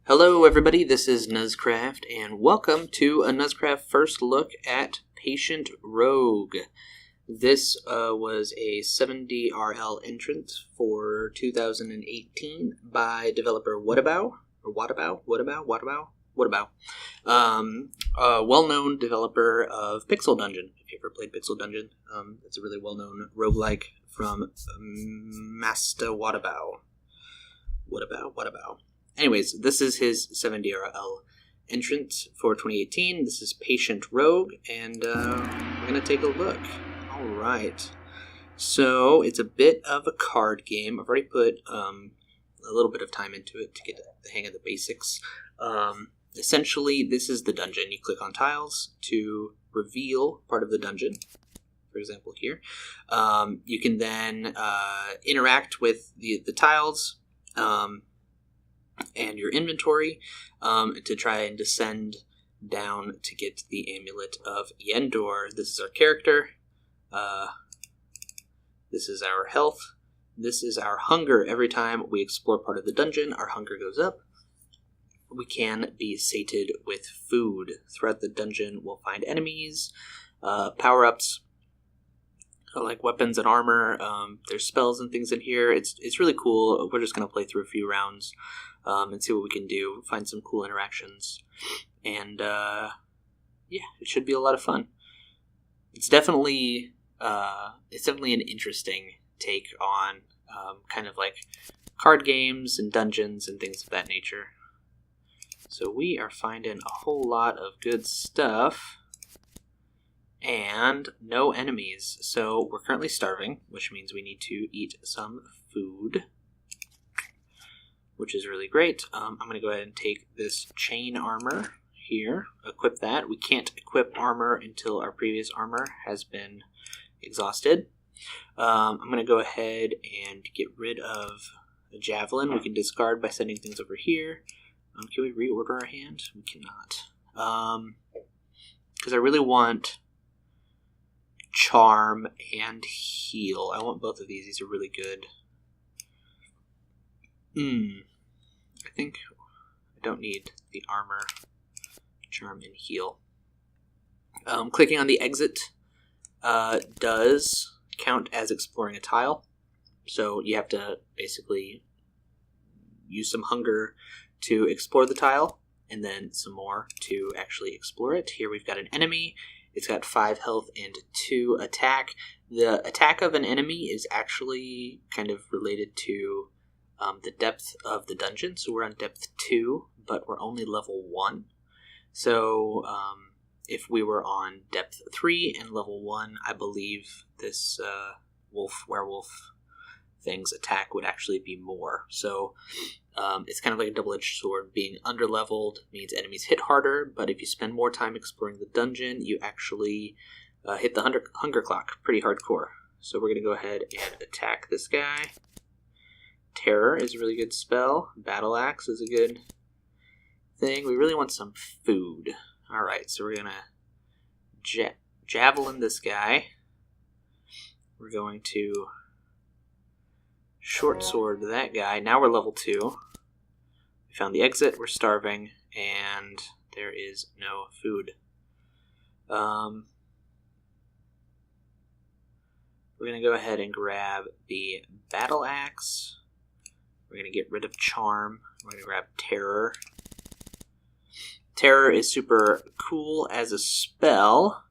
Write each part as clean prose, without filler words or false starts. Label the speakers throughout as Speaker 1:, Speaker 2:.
Speaker 1: Hello everybody, this is nuzcraft, and welcome to a nuzcraft first look at Patient Rogue. This was a 70RL entrant for 2018 by developer Watabou, a well-known developer of Pixel Dungeon. If you ever played Pixel Dungeon, it's a really well-known roguelike from Master Watabou. Anyways, this is his 70RL entrant for 2018. This is Patient Rogue, and we're going to take a look. Alright. So, it's a bit of a card game. I've already put a little bit of time into it to get the hang of the basics. Essentially, this is the dungeon. You click on tiles to reveal part of the dungeon. For example, here. You can then interact with the tiles and your inventory to try and descend down to get the Amulet of Yendor. This is our character. This is our health. This is our hunger. Every time we explore part of the dungeon, our hunger goes up. We can be sated with food. Throughout the dungeon, we'll find enemies, power-ups, like weapons and armor. There's spells and things in here. It's really cool. We're just going to play through a few rounds and see what we can do, find some cool interactions, and yeah, it should be a lot of fun. It's definitely an interesting take on kind of like card games and dungeons and things of that nature. So we are finding a whole lot of good stuff. And no enemies. So we're currently starving, which means we need to eat some food, which is really great. I'm going to go ahead and take this chain armor here, equip that. We can't equip armor until our previous armor has been exhausted. I'm going to go ahead and get rid of a javelin. We can discard by sending things over here. Can we reorder our hand? We cannot. Because I really want charm and heal. I want both of these. These are really good. I think I don't need the armor, charm, and heal. Clicking on the exit does count as exploring a tile. So you have to basically use some hunger to explore the tile, and then some more to actually explore it. Here we've got an enemy. It's got 5 health and 2 attack. The attack of an enemy is actually kind of related to the depth of the dungeon. So we're on depth 2, but we're only level 1. So if we were on depth 3 and level 1, I believe this werewolf thing's attack would actually be more. So it's kind of like a double-edged sword. Being underleveled means enemies hit harder, but if you spend more time exploring the dungeon, you actually hit the hunger clock pretty hardcore. So we're going to go ahead and attack this guy. Terror is a really good spell. Battle Axe is a good thing. We really want some food. Alright, so we're going to javelin this guy. We're going to short sword that guy. Now we're level 2. We found the exit. We're starving, and there is no food. We're going to go ahead and grab the Battle Axe. We're going to get rid of Charm. We're going to grab Terror. Terror is super cool as a spell.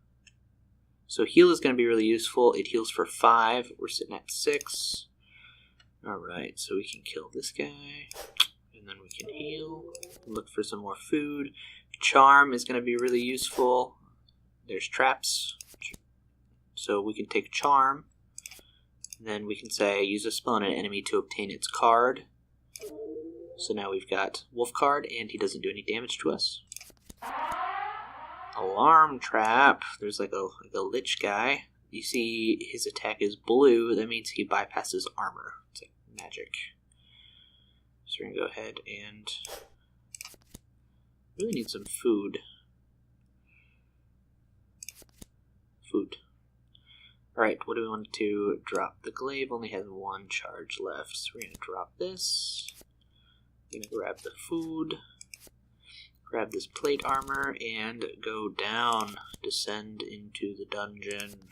Speaker 1: So heal is going to be really useful. It heals for 5. We're sitting at 6. Alright, so we can kill this guy, and then we can heal, look for some more food. Charm is going to be really useful. There's traps, so we can take Charm, and then we can say, use a spell on an enemy to obtain its card. So now we've got Wolf card, and he doesn't do any damage to us. Alarm trap, there's like a lich guy. You see his attack is blue, that means he bypasses armor. It's like magic. So we're going to go ahead and really need some food. Alright, what do we want to drop? The glaive only has 1 charge left, so we're going to drop this. We're going to grab the food. Grab this plate armor and go down. Descend into the dungeon.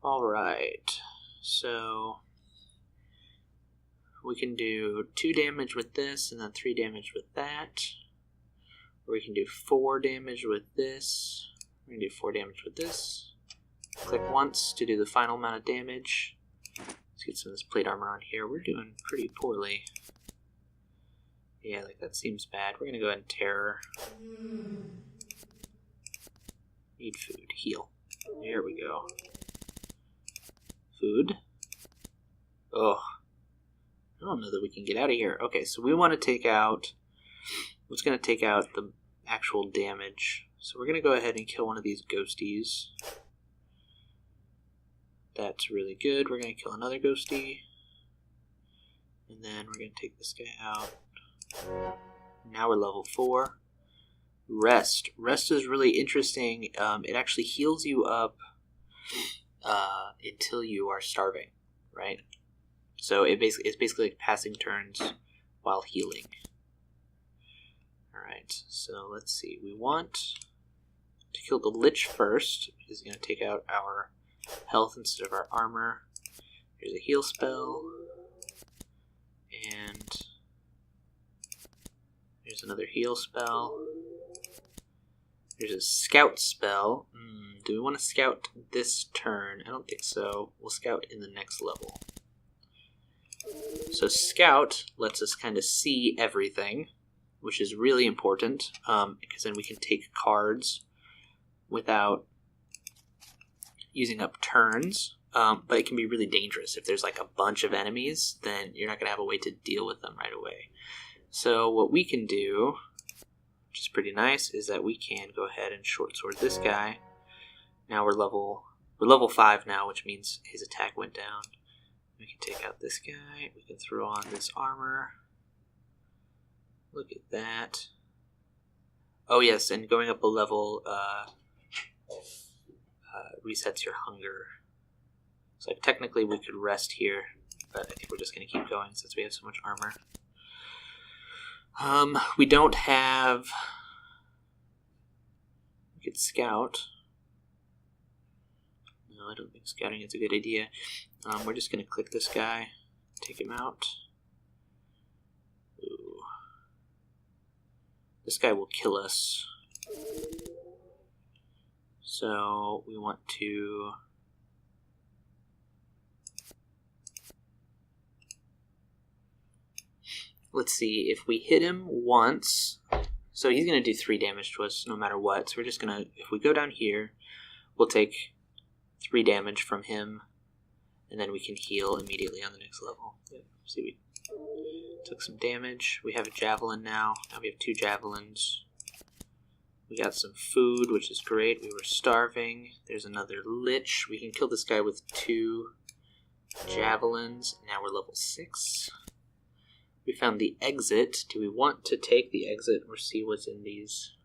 Speaker 1: Alright, so we can do 2 damage with this and then 3 damage with that. Or we can do 4 damage with this. We can do 4 damage with this. Click once to do the final amount of damage. Let's get some of this plate armor on here. We're doing pretty poorly. Yeah, like that seems bad. We're gonna go ahead and terror. Need food. Heal. There we go. Food. Oh. I don't know that we can get out of here. Okay, so we want to take out... What's going to take out the actual damage. So we're going to go ahead and kill one of these ghosties. That's really good. We're going to kill another ghosty. And then we're going to take this guy out. Now we're level 4. Rest. Rest is really interesting. It actually heals you up until you are starving, right? So it's basically like passing turns while healing. Alright, so let's see. We want to kill the Lich first, because it's going to take out our health instead of our armor. Here's a heal spell. And here's another heal spell. There's a scout spell. Do we want to scout this turn? I don't think so. We'll scout in the next level. So scout lets us kind of see everything, which is really important, because then we can take cards without using up turns. But it can be really dangerous. If there's like a bunch of enemies, then you're not going to have a way to deal with them right away. So what we can do, which is pretty nice, is that we can go ahead and short sword this guy. Now we're level 5 now, which means his attack went down. We can take out this guy. We can throw on this armor. Look at that. Oh yes, and going up a level resets your hunger. So technically we could rest here, but I think we're just going to keep going since we have so much armor. We don't have... We could scout. No, I don't think scouting is a good idea. We're just going to click this guy, take him out. Ooh. This guy will kill us. So we want to... Let's see, if we hit him once, so he's going to do 3 damage to us no matter what. So we're just going to, if we go down here, we'll take 3 damage from him, and then we can heal immediately on the next level. See, we took some damage. We have a javelin now. Now we have 2 javelins. We got some food, which is great. We were starving. There's another lich. We can kill this guy with 2 javelins. Now we're level 6. We found the exit. Do we want to take the exit or see what's in these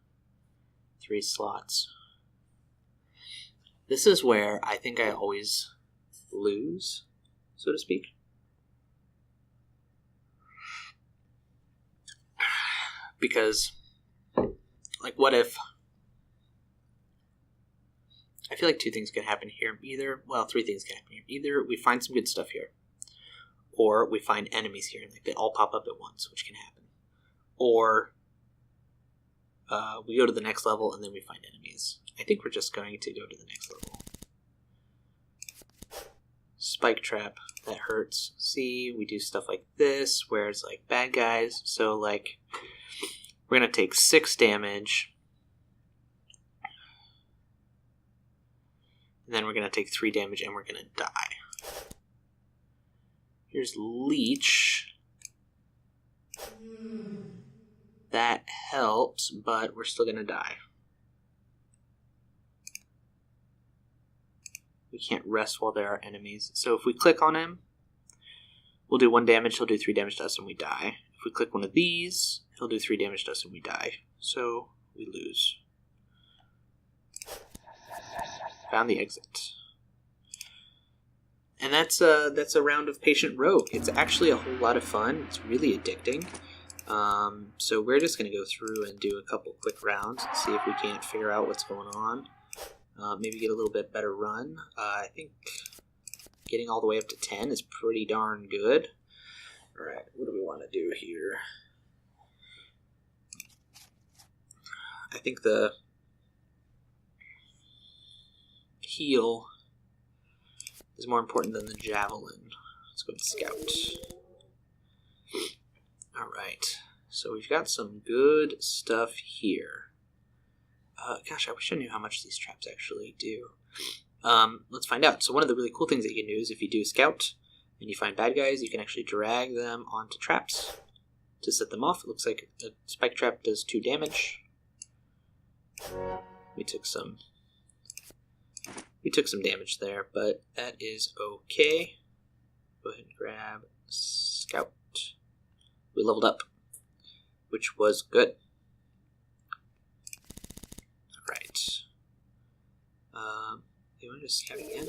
Speaker 1: 3 slots? This is where I think I always lose, so to speak. Because, like, what if... I feel like 2 things could happen here. 3 things can happen here. Either we find some good stuff here, or we find enemies here, and like they all pop up at once, which can happen. Or we go to the next level, and then we find enemies. I think we're just going to go to the next level. Spike trap, that hurts. See, we do stuff like this, where it's like bad guys. So like, we're going to take 6 damage. And then we're going to take 3 damage, and we're going to die. Here's Leech. That helps, but we're still gonna die. We can't rest while there are enemies. So if we click on him, we'll do 1 damage, he'll do 3 damage to us, and we die. If we click one of these, he'll do 3 damage to us, and we die. So we lose. Found the exit. And that's a round of Patient Rogue. It's actually a whole lot of fun. It's really addicting. So we're just going to go through and do a couple quick rounds and see if we can't figure out what's going on. Maybe get a little bit better run. I think getting all the way up to 10 is pretty darn good. Alright, what do we want to do here? I think the heal is more important than the javelin. Let's go and scout. Alright, so we've got some good stuff here. Gosh, I wish I knew how much these traps actually do. Let's find out. So one of the really cool things that you can do is if you do scout and you find bad guys, you can actually drag them onto traps to set them off. It looks like a spike trap does 2 damage. We took some damage there, but that is okay. Go ahead and grab scout. We leveled up, which was good. Alright. You want to just scout again?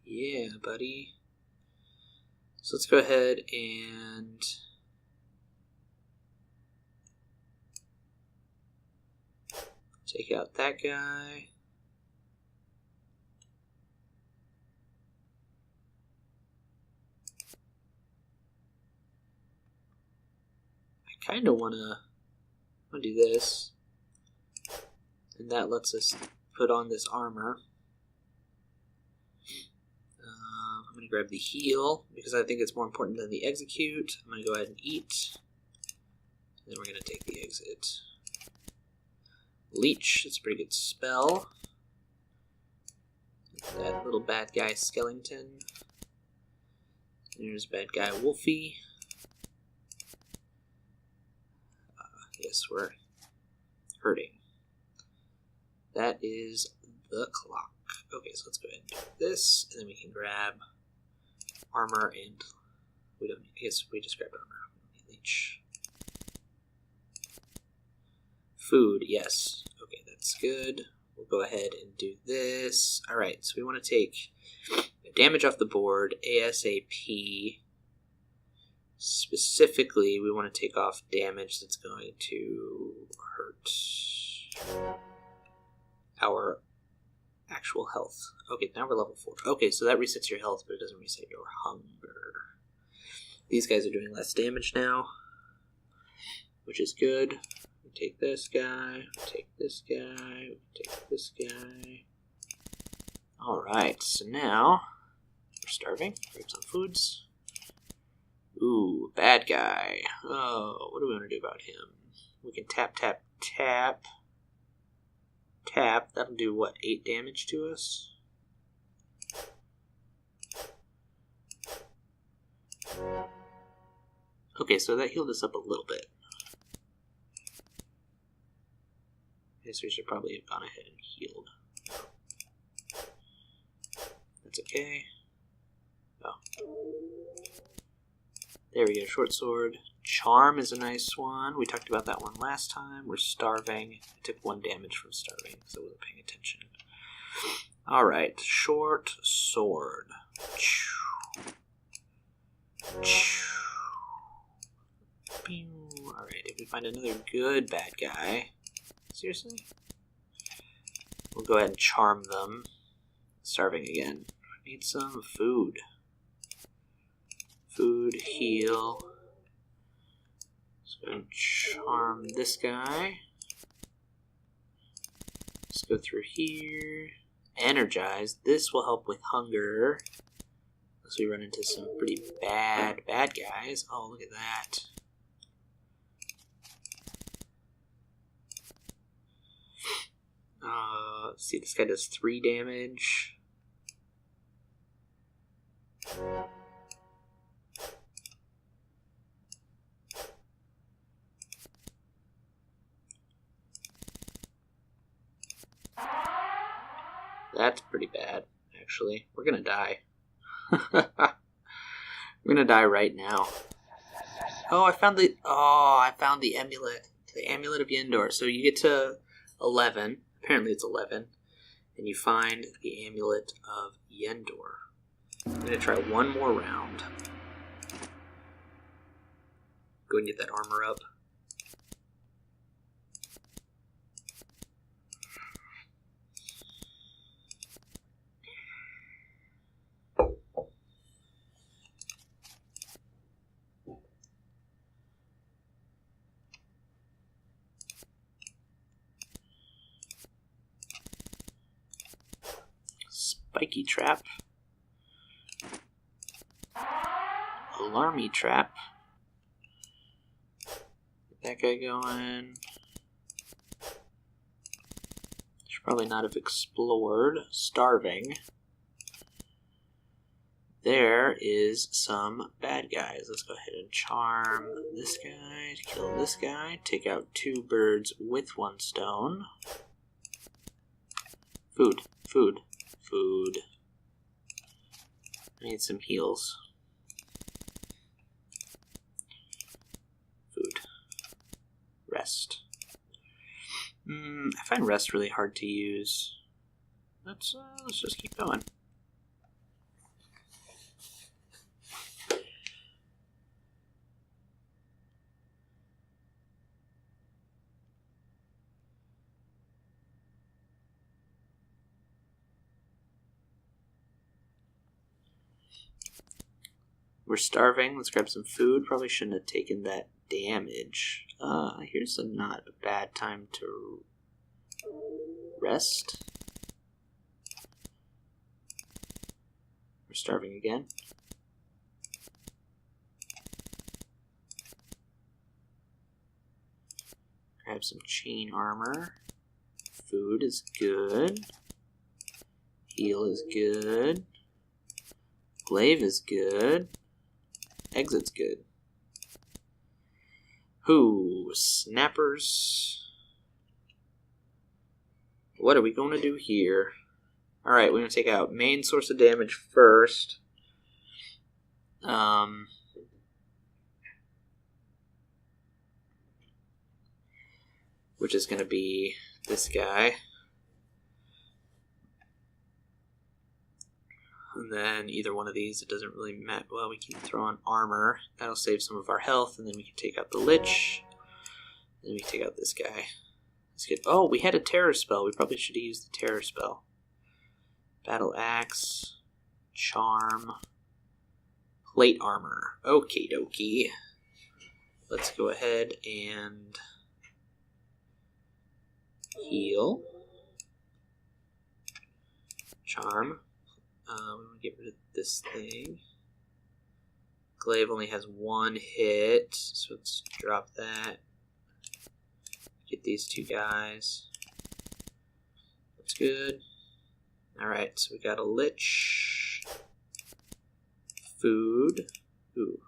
Speaker 1: Yeah, buddy. So let's go ahead and take out that guy. I kind of want to do this, and that lets us put on this armor. I'm going to grab the heal because I think it's more important than the execute. I'm going to go ahead and eat, and then we're going to take the exit. Leech, it's a pretty good spell. That little bad guy skeleton. There's bad guy Wolfie. Yes, we're hurting. That is the clock. Okay, so let's go ahead and do this, and then we can grab armor, and we don't need, I guess we just grabbed armor. We don't need leech. Food, yes. Okay, that's good. We'll go ahead and do this. Alright, so we want to take damage off the board ASAP. Specifically, we want to take off damage that's going to hurt our actual health. Okay, now we're level 4. Okay, so that resets your health, but it doesn't reset your hunger. These guys are doing less damage now, which is good. We take this guy, we take this guy, we take this guy. Alright, so now we're starving. Grab some foods. Ooh, bad guy. Oh, what do we want to do about him? We can tap, tap, tap. Tap. That'll do, what, 8 damage to us? Okay, so that healed us up a little bit. I guess we should probably have gone ahead and healed. That's okay. Oh. There we go, short sword. Charm is a nice one. We talked about that one last time. We're starving. I took 1 damage from starving because I wasn't paying attention. Alright, short sword. Alright, if we find another good bad guy. Seriously? We'll go ahead and charm them. Starving again. Need some food. Food, heal. Let's go and charm this guy. Let's go through here. Energize. This will help with hunger. Unless we run into some pretty bad guys. Oh, look at that. Let's see, this guy does 3 damage. That's pretty bad, actually. We're gonna die. We're gonna die right now. Oh, I found the amulet. The amulet of Yendor. So you get to 11. Apparently it's 11. And you find the amulet of Yendor. I'm gonna try one more round. Go and get that armor up. Spiky trap. Alarmy trap. Get that guy going. Should probably not have explored. Starving. There is some bad guys. Let's go ahead and charm this guy to kill this guy. Take out 2 birds with 1 stone. Food, food, food. I need some heals. Food. Rest. I find rest really hard to use. Let's just keep going. We're starving. Let's grab some food. Probably shouldn't have taken that damage. Here's not a bad time to rest. We're starving again. Grab some chain armor. Food is good. Heal is good. Glaive is good. Exit's good. Who? Snappers. What are we going to do here? Alright, we're going to take out main source of damage first. Which is going to be this guy. And then either one of these, it doesn't really matter. Well, we can throw on armor. That'll save some of our health. And then we can take out the Lich. And then we can take out this guy. Let's get. Oh, we had a terror spell. We probably should have used the terror spell. Battle axe. Charm. Plate armor. Okie dokie. Let's go ahead and heal. Charm. We want to get rid of this thing. Glaive only has 1 hit, so let's drop that. Get these 2 guys. That's good. Alright, so we got a Lich. Food. Ooh.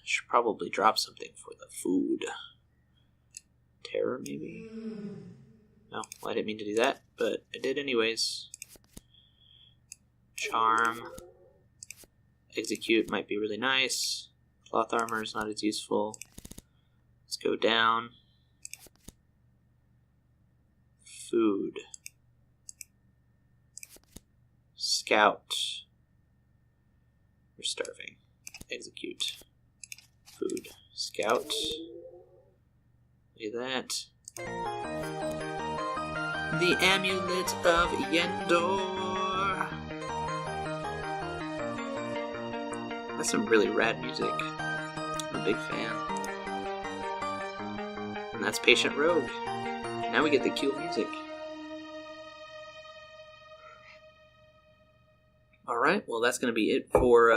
Speaker 1: Should probably drop something for the food. Terror, maybe? No, well, I didn't mean to do that, but I did anyways. Charm. Execute might be really nice. Cloth armor is not as useful. Let's go down. Food. Scout. We're starving. Execute. Food. Scout. Look at that. The Amulet of Yendor. That's some really rad music. I'm a big fan. And that's Patient Rogue. Now we get the cool music. Alright, well that's going to be it for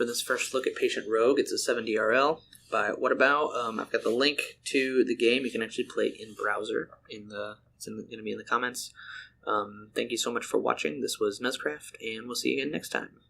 Speaker 1: this first look at Patient Rogue. It's a 7DRL by Watabou. I've got the link to the game. You can actually play it in browser. It's going to be in the comments. Thank you so much for watching. This was nuzcraft, and we'll see you again next time.